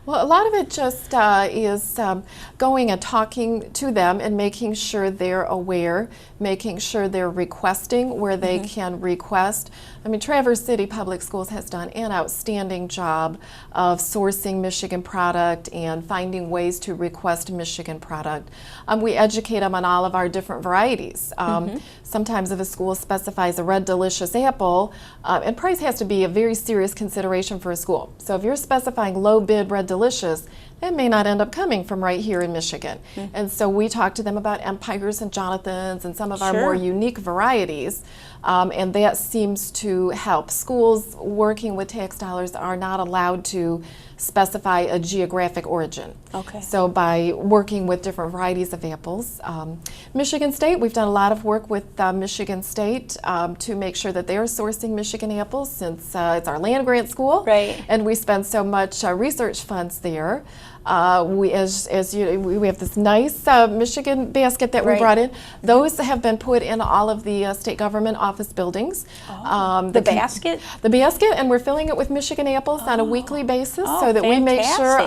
Well, a lot of it just is going and talking to them and making sure they're aware, making sure they're requesting where they can request. I mean, Traverse City Public Schools has done an outstanding job of sourcing Michigan product and finding ways to request Michigan product. We educate them on all of our different varieties. Sometimes if a school specifies a Red Delicious apple, and price has to be a very serious consideration for a school. So if you're specifying low bid Red Delicious, it may not end up coming from right here in Michigan. And so we talk to them about Empires and Jonathans and some of our more unique varieties, and that seems to help. Schools working with tax dollars are not allowed to specify a geographic origin. So by working with different varieties of apples. Michigan State, we've done a lot of work with Michigan State to make sure that they're sourcing Michigan apples, since it's our land grant school, and we spend so much research funds there. We have this nice Michigan basket that we brought in. Those have been put in all of the state government office buildings. The basket? The basket, and we're filling it with Michigan apples on a weekly basis, so that we make sure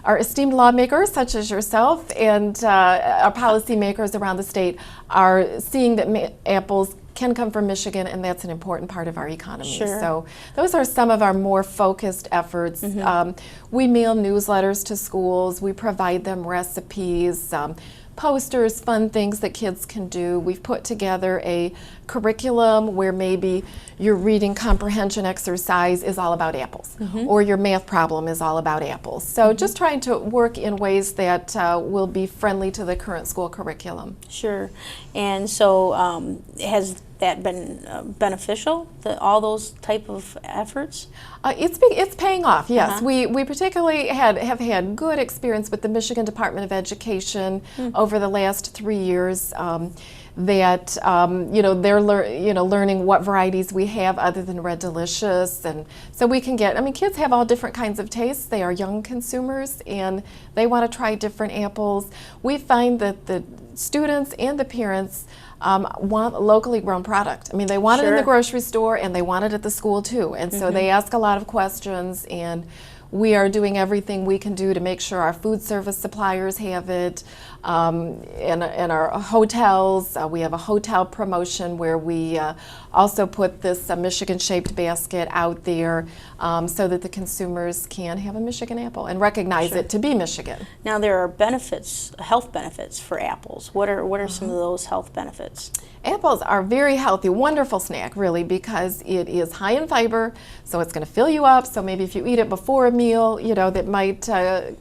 our esteemed lawmakers, such as yourself, and our policymakers around the state are seeing that apples can come from Michigan, and that's an important part of our economy. So those are some of our more focused efforts. We mail newsletters to schools. We provide them recipes, posters, fun things that kids can do. We've put together a curriculum where maybe your reading comprehension exercise is all about apples, or your math problem is all about apples. So just trying to work in ways that will be friendly to the current school curriculum. And so has that been beneficial, all those type of efforts? It's paying off, yes. We particularly have had good experience with the Michigan Department of Education over the last 3 years. That they're learning what varieties we have other than Red Delicious, and so we can get. I mean, kids have all different kinds of tastes. They are young consumers, and they want to try different apples. We find that the students and the parents want locally grown product. I mean, they want it in the grocery store, and they want it at the school too. And so they ask a lot of questions, and we are doing everything we can do to make sure our food service suppliers have it. In our hotels, we have a hotel promotion where we also put this Michigan-shaped basket out there so that the consumers can have a Michigan apple and recognize it to be Michigan. Now there are benefits, health benefits for apples. What are some of those health benefits? Apples are very healthy, wonderful snack really, because it is high in fiber, so it's going to fill you up. So maybe if you eat it before a meal, that might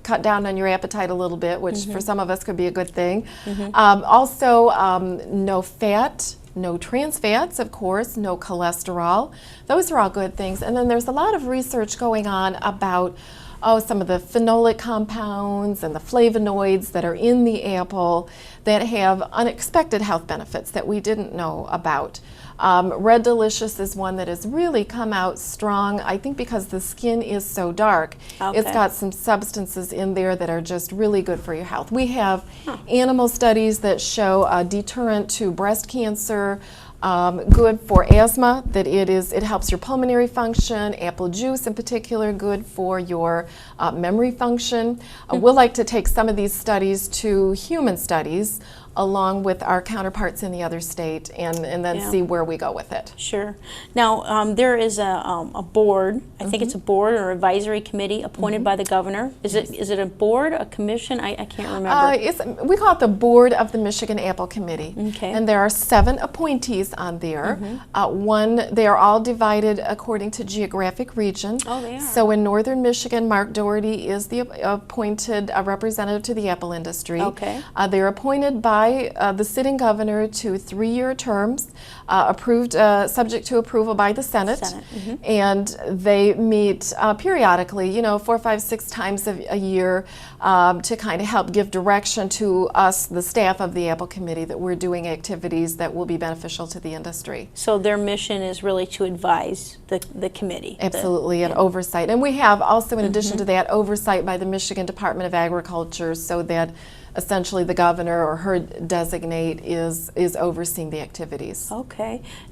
cut down on your appetite a little bit, which for some of us could be a good thing. Also, no fat, no trans fats, of course, no cholesterol. Those are all good things. And then there's a lot of research going on about some of the phenolic compounds and the flavonoids that are in the apple that have unexpected health benefits that we didn't know about. Red Delicious is one that has really come out strong, I think because the skin is so dark. It's got some substances in there that are just really good for your health. We have animal studies that show a deterrent to breast cancer, good for asthma, that it helps your pulmonary function. Apple juice in particular, good for your memory function. We'll like to take some of these studies to human studies along with our counterparts in the other state, and then see where we go with it. Now there is a board, I think it's a board or advisory committee appointed by the governor. Is it a board, a commission? I can't remember. We call it the Board of the Michigan Apple Committee. And there are 7 appointees on there. They are all divided according to geographic region. They are. So in northern Michigan, Mark Doherty is the appointed representative to the apple industry. They're appointed by the sitting governor to 3-year terms, subject to approval by the Senate. And they meet periodically, 4, 5, 6 times a year to kind of help give direction to us, the staff of the Apple Committee, that we're doing activities that will be beneficial to the industry. So their mission is really to advise the committee. Absolutely, and oversight. And we have also, in addition to that, oversight by the Michigan Department of Agriculture, so that essentially the governor or her designate is overseeing the activities.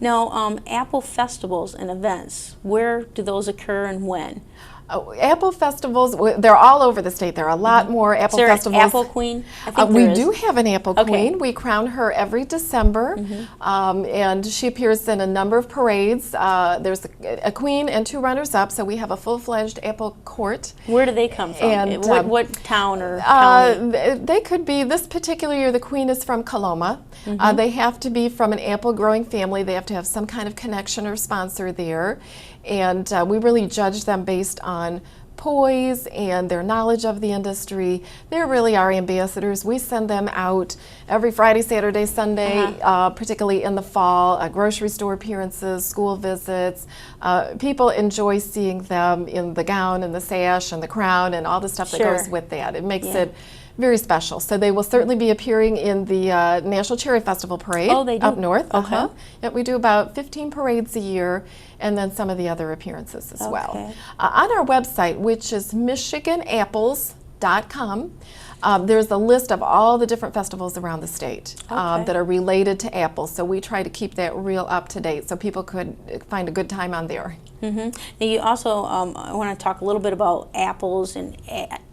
Now, apple festivals and events, where do those occur and when? Apple festivals, they're all over the state. There are a lot more apple Is there festivals. an apple queen? I think We there is. do have an apple Okay. queen. We crown her every December, and she appears in a number of parades. There's a queen and 2 runners-up, so we have a full-fledged apple court. Where do they come from? And, what town or county? They could be, this particular year, the queen is from Coloma. They have to be from an apple-growing family. They have to have some kind of connection or sponsor there. And we really judge them based on poise and their knowledge of the industry. They're really our ambassadors. We send them out every Friday, Saturday, Sunday, particularly in the fall, grocery store appearances, school visits. People enjoy seeing them in the gown and the sash and the crown and all the stuff that goes with that. It makes it very special. So they will certainly be appearing in the National Cherry Festival Parade up north. Yep, we do about 15 parades a year, and then some of the other appearances as well. On our website, which is michiganapples.com, there's a list of all the different festivals around the state that are related to apples. So we try to keep that real up to date so people could find a good time on there. Now you also, I want to talk a little bit about apples and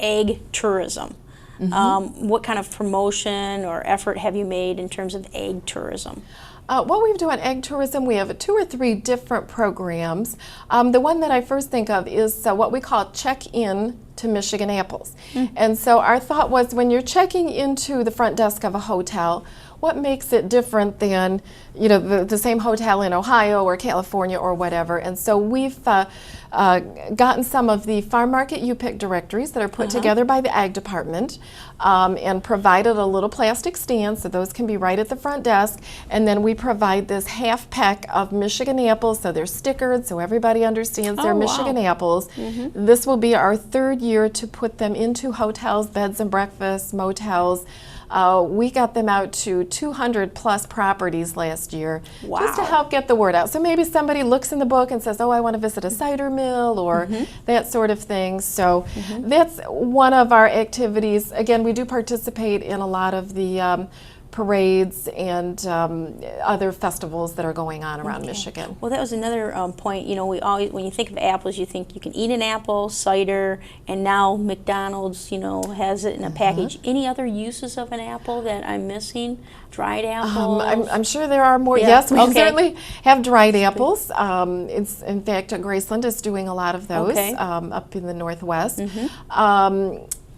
egg tourism. What kind of promotion or effort have you made in terms of egg tourism? What we do on egg tourism, we have 2 or 3 different programs. The one that I first think of is what we call check-in to Michigan Apples. And so our thought was, when you're checking into the front desk of a hotel, what makes it different than, you know, the same hotel in Ohio or California or whatever? And so we've gotten some of the farm market U-Pick directories that are put together by the Ag Department and provided a little plastic stand, so those can be right at the front desk. And then we provide this half peck of Michigan apples, so they're stickered, so everybody understands they're Michigan apples. This will be our 3rd year to put them into hotels, beds and breakfasts, motels. We got them out to 200 plus properties last year just to help get the word out. So maybe somebody looks in the book and says, oh, I want to visit a cider mill or that sort of thing. So that's one of our activities. Again, we do participate in a lot of the parades and other festivals that are going on around Michigan. Well, that was another point. You know, we always, when you think of apples, you think you can eat an apple, cider, and now McDonald's, you know, has it in a package. Any other uses of an apple that I'm missing? Dried apples? I'm sure there are more. Yes, we certainly have dried apples. It's, in fact, Graceland is doing a lot of those up in the Northwest.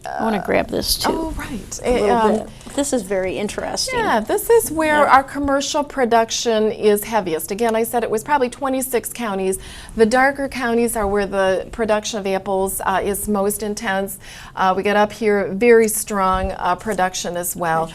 I want to grab this too. Oh, right. This is very interesting. Yeah, this is where our commercial production is heaviest. Again, I said it was probably 26 counties. The darker counties are where the production of apples is most intense. We get up here very strong production as well.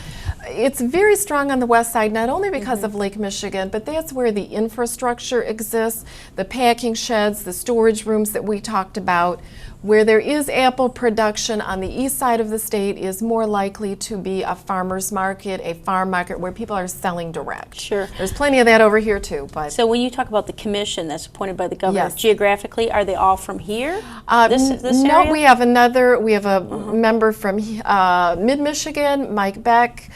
It's very strong on the west side, not only because of Lake Michigan, but that's where the infrastructure exists, the packing sheds, the storage rooms that we talked about. Where there is apple production on the east side of the state is more likely to be a farmer's market, a farm market where people are selling direct. Sure. There's plenty of that over here too. But so when you talk about the commission that's appointed by the governor, geographically, are they all from here? This no, area? we have a member from mid-Michigan, Mike Beck,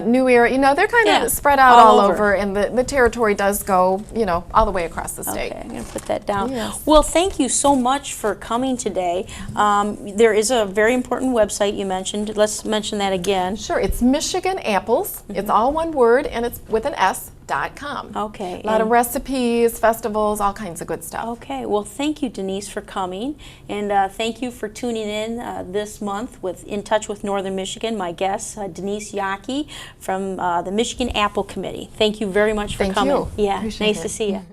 New Era. You know, they're kind of spread out all over, and the territory does go, you know, all the way across the state. Okay, I'm going to put that down. Yes. Well, thank you so much for coming today. There is a very important website you mentioned. Let's mention that again. Sure, it's Michigan Apples. It's all one word, and it's with an S.com. Okay. A lot of recipes, festivals, all kinds of good stuff. Okay. Well, thank you, Denise, for coming, and thank you for tuning in this month with In Touch with Northern Michigan. My guest, Denise Yockey from the Michigan Apple Committee. Thank you very much for coming. Thank you. Yeah, Appreciate nice it. to see you.